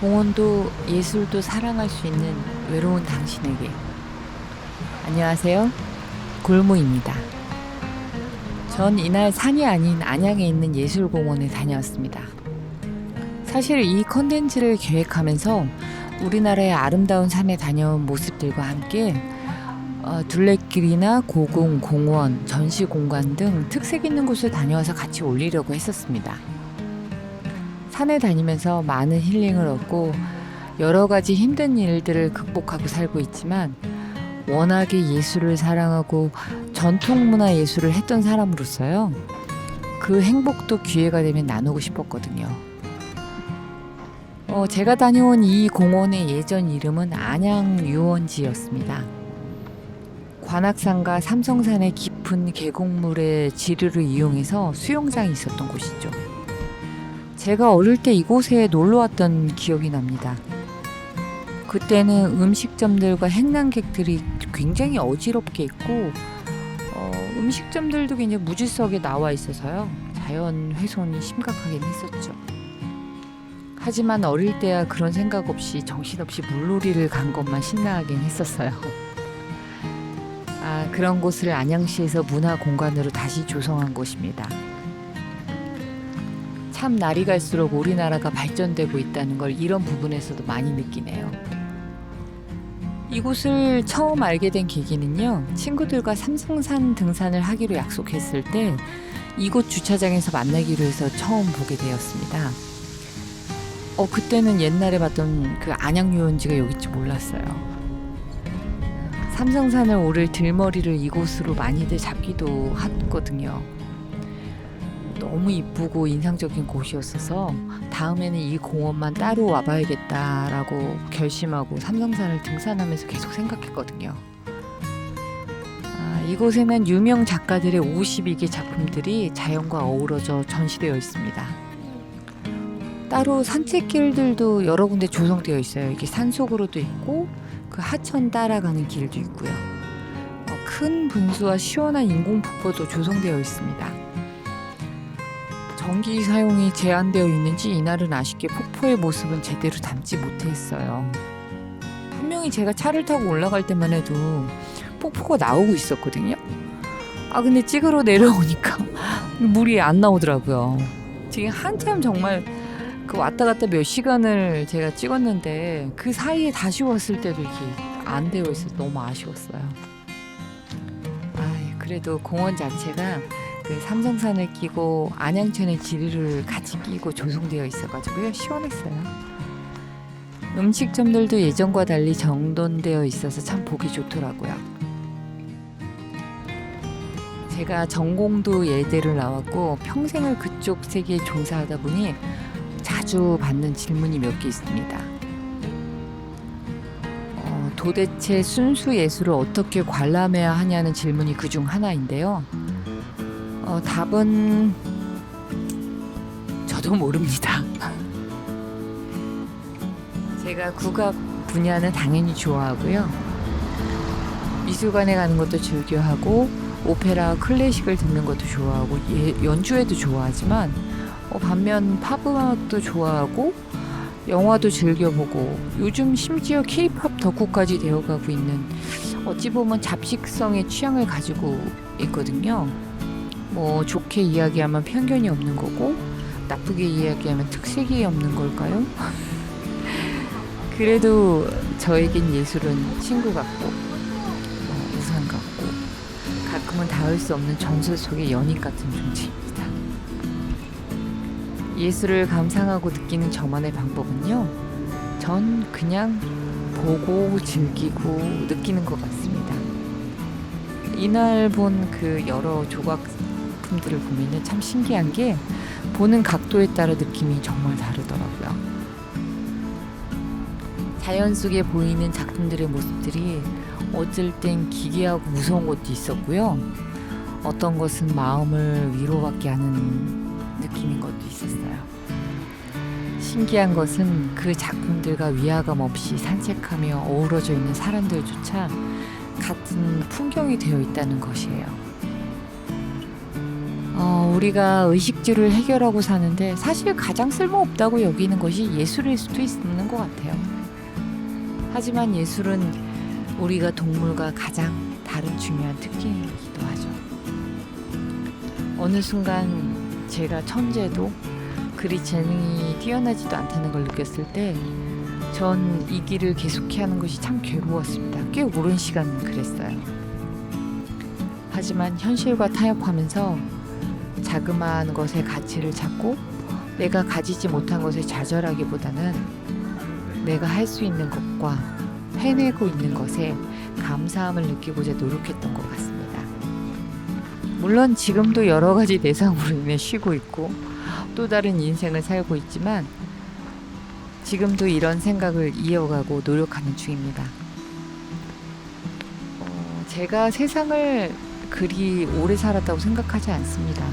공원도 예술도 사랑할 수 있는 외로운 당신에게. 안녕하세요. 골무입니다. 전 이날 산이 아닌 안양에 있는 예술공원에 다녀왔습니다. 사실 이 컨텐츠를 계획하면서 우리나라의 아름다운 산에 다녀온 모습들과 함께 둘레길이나 고궁, 공원, 전시공간 등 특색 있는 곳을 다녀와서 같이 올리려고 했었습니다. 산에 다니면서 많은 힐링을 얻고 여러 가지 힘든 일들을 극복하고 살고 있지만 워낙에 예술을 사랑하고 전통문화 예술을 했던 사람으로서요. 그 행복도 기회가 되면 나누고 싶었거든요. 제가 다녀온 이 공원의 예전 이름은 안양유원지였습니다. 관악산과 삼성산의 깊은 계곡물의 지류를 이용해서 수영장이 있었던 곳이죠. 제가 어릴 때 이곳에 놀러 왔던 기억이 납니다. 그때는 음식점들과 행랑객들이 굉장히 어지럽게 있고 음식점들도 굉장히 무질서하게 나와 있어서요. 자연 훼손이 심각하긴 했었죠. 하지만 어릴 때야 그런 생각 없이 정신없이 물놀이를 간 것만 신나하긴 했었어요. 그런 곳을 안양시에서 문화공간으로 다시 조성한 곳입니다. 참 날이 갈수록 우리나라가 발전되고 있다는 걸 이런 부분에서도 많이 느끼네요. 이곳을 처음 알게 된 계기는요. 친구들과 삼성산 등산을 하기로 약속했을 때 이곳 주차장에서 만나기로 해서 처음 보게 되었습니다. 그때는 옛날에 봤던 그 안양유원지가 여기인지 몰랐어요. 삼성산을 오를 들머리를 이곳으로 많이들 잡기도 하거든요. 너무 이쁘고 인상적인 곳이었어서 다음에는 이 공원만 따로 와봐야겠다라고 결심하고 삼성산을 등산하면서 계속 생각했거든요. 이곳에는 유명 작가들의 52개 작품들이 자연과 어우러져 전시되어 있습니다. 따로 산책길들도 여러 군데 조성되어 있어요. 이게 산속으로도 있고 그 하천 따라가는 길도 있고요. 큰 분수와 시원한 인공폭포도 조성되어 있습니다. 전기 사용이 제한되어 있는지 이날은 아쉽게 폭포의 모습은 제대로 담지 못했어요. 분명히 제가 차를 타고 올라갈 때만 해도 폭포가 나오고 있었거든요. 근데 찍으러 내려오니까 물이 안 나오더라고요. 지금 한참 정말 그 왔다 갔다 몇 시간을 제가 찍었는데 그 사이에 다시 왔을 때도 이렇게 안 되어 있어서 너무 아쉬웠어요. 그래도 공원 자체가 그 삼성산을 끼고 안양천의 지리를 같이 끼고 조성되어 있어가지고요. 시원했어요. 음식점들도 예전과 달리 정돈되어 있어서 참 보기 좋더라고요. 제가 전공도 예대를 나왔고 평생을 그쪽 세계에 종사하다 보니 자주 받는 질문이 몇 개 있습니다. 도대체 순수 예술을 어떻게 관람해야 하냐는 질문이 그중 하나인데요. 답은 저도 모릅니다. 제가 국악 분야는 당연히 좋아하고요. 미술관에 가는 것도 즐겨하고 오페라, 클래식을 듣는 것도 좋아하고 연주회도 좋아하지만 반면 팝음악도 좋아하고 영화도 즐겨보고 요즘 심지어 K-팝 덕후까지 되어가고 있는 어찌 보면 잡식성의 취향을 가지고 있거든요. 좋게 이야기하면 편견이 없는 거고 나쁘게 이야기하면 특색이 없는 걸까요? 그래도 저에겐 예술은 친구 같고 우상 같고 가끔은 닿을 수 없는 전설 속의 연인 같은 존재입니다. 예술을 감상하고 느끼는 저만의 방법은요. 전 그냥 보고 즐기고 느끼는 것 같습니다. 이날 본 그 여러 조각품들을 보면 참 신기한 게 보는 각도에 따라 느낌이 정말 다르더라고요. 자연 속에 보이는 작품들의 모습들이 어쩔 땐 기괴하고 무서운 것도 있었고요. 어떤 것은 마음을 위로받게 하는 느낌인 것도 있었어요. 신기한 것은 그 작품들과 위화감 없이 산책하며 어우러져 있는 사람들조차 같은 풍경이 되어 있다는 것이에요. 우리가 의식주를 해결하고 사는데 사실 가장 쓸모없다고 여기는 것이 예술일 수도 있는 것 같아요. 하지만 예술은 우리가 동물과 가장 다른 중요한 특징이기도 하죠. 어느 순간 제가 천재도 그리 재능이 뛰어나지도 않다는 걸 느꼈을 때 전 이 길을 계속해 하는 것이 참 괴로웠습니다. 꽤 오랜 시간 그랬어요. 하지만 현실과 타협하면서 자그마한 것의 가치를 찾고 내가 가지지 못한 것에 좌절하기보다는 내가 할 수 있는 것과 해내고 있는 것에 감사함을 느끼고자 노력했던 것 같습니다. 물론 지금도 여러 가지 대상으로 인해 쉬고 있고 또 다른 인생을 살고 있지만 지금도 이런 생각을 이어가고 노력하는 중입니다. 제가 세상을 그리 오래 살았다고 생각하지 않습니다.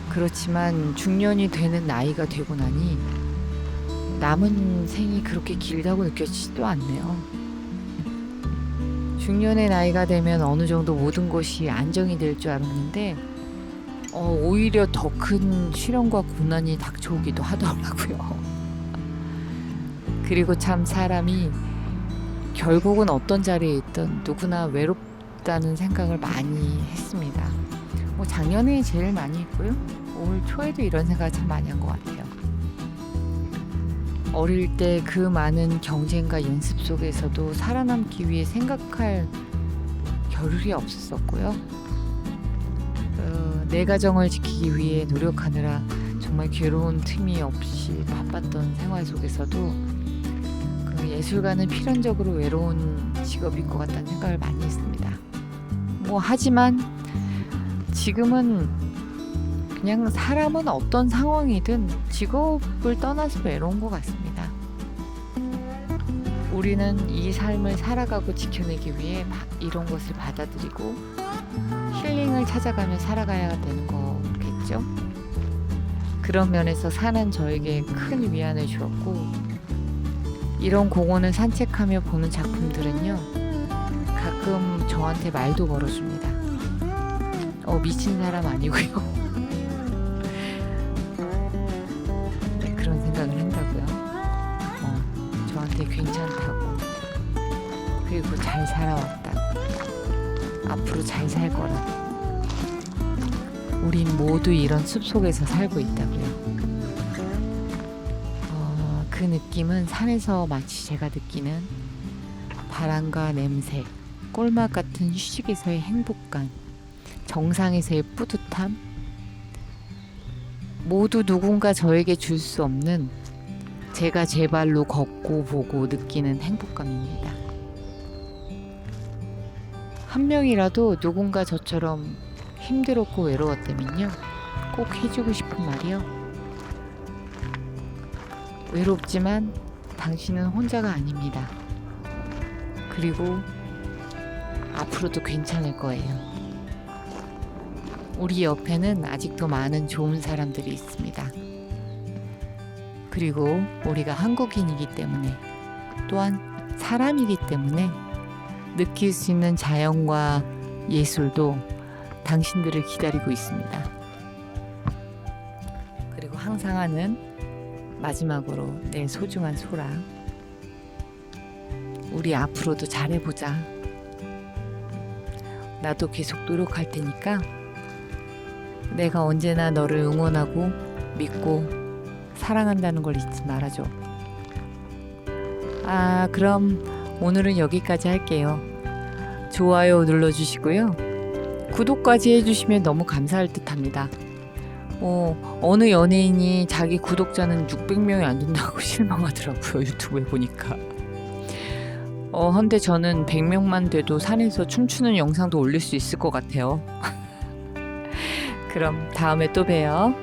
그렇지만 중년이 되는 나이가 되고 나니 남은 생이 그렇게 길다고 느껴지지도 않네요. 중년의 나이가 되면 어느 정도 모든 것이 안정이 될 줄 알았는데 오히려 더 큰 시련과 고난이 닥쳐오기도 하더라고요. 그리고 참 사람이 결국은 어떤 자리에 있든 누구나 외롭다는 생각을 많이 했습니다. 작년에 제일 많이 했고요. 올 초에도 이런 생각을 참 많이 한 것 같아요. 어릴 때 그 많은 경쟁과 연습 속에서도 살아남기 위해 생각할 겨를이 없었고요. 내 가정을 지키기 위해 노력하느라 정말 괴로운 틈이 없이 바빴던 생활 속에서도 그 예술가는 필연적으로 외로운 직업인 것 같다는 생각을 많이 했습니다. 하지만 지금은 그냥 사람은 어떤 상황이든 직업을 떠나서 외로운 것 같습니다. 우리는 이 삶을 살아가고 지켜내기 위해 이런 것을 받아들이고 힐링을 찾아가며 살아가야 되는 거겠죠. 그런 면에서 사는 저에게 큰 위안을 주었고 이런 공원을 산책하며 보는 작품들은요 가끔 저한테 말도 걸어줍니다. 미친 사람 아니고요. 네, 그런 생각을 한다고요. 저한테 괜찮다고 그리고 잘 살아왔다고 앞으로 잘 살 거라고 우린 모두 이런 숲속에서 살고 있다고요. 그 느낌은 산에서 마치 제가 느끼는 바람과 냄새, 꿀맛 같은 휴식에서의 행복감, 정상에서의 뿌듯함, 모두 누군가 저에게 줄 수 없는 제가 제 발로 걷고 보고 느끼는 행복감입니다. 한 명이라도 누군가 저처럼 힘들었고 외로웠다면요, 꼭 해주고 싶은 말이요. 외롭지만 당신은 혼자가 아닙니다. 그리고 앞으로도 괜찮을 거예요. 우리 옆에는 아직도 많은 좋은 사람들이 있습니다. 그리고 우리가 한국인이기 때문에 또한 사람이기 때문에 느낄 수 있는 자연과 예술도 당신들을 기다리고 있습니다. 그리고 항상 하는 마지막으로 내 소중한 소라, 우리 앞으로도 잘해보자. 나도 계속 노력할 테니까 내가 언제나 너를 응원하고 믿고 사랑한다는 걸 잊지 말아줘. 그럼 오늘은 여기까지 할게요. 좋아요 눌러주시고요. 구독까지 해주시면 너무 감사할 듯 합니다. 어느 연예인이 자기 구독자는 600명이 안 된다고 실망하더라고요. 유튜브에 보니까. 헌데 저는 100명만 돼도 산에서 춤추는 영상도 올릴 수 있을 것 같아요. 그럼 다음에 또 봬요.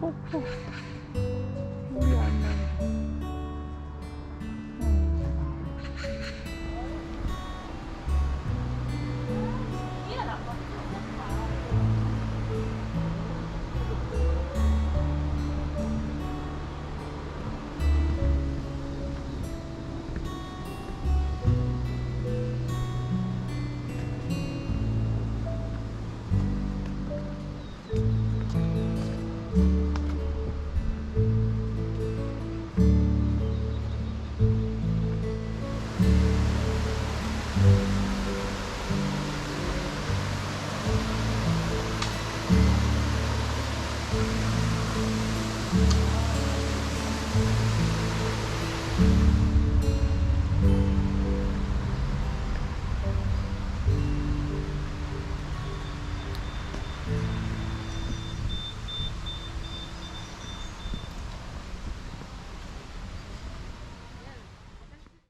폭포.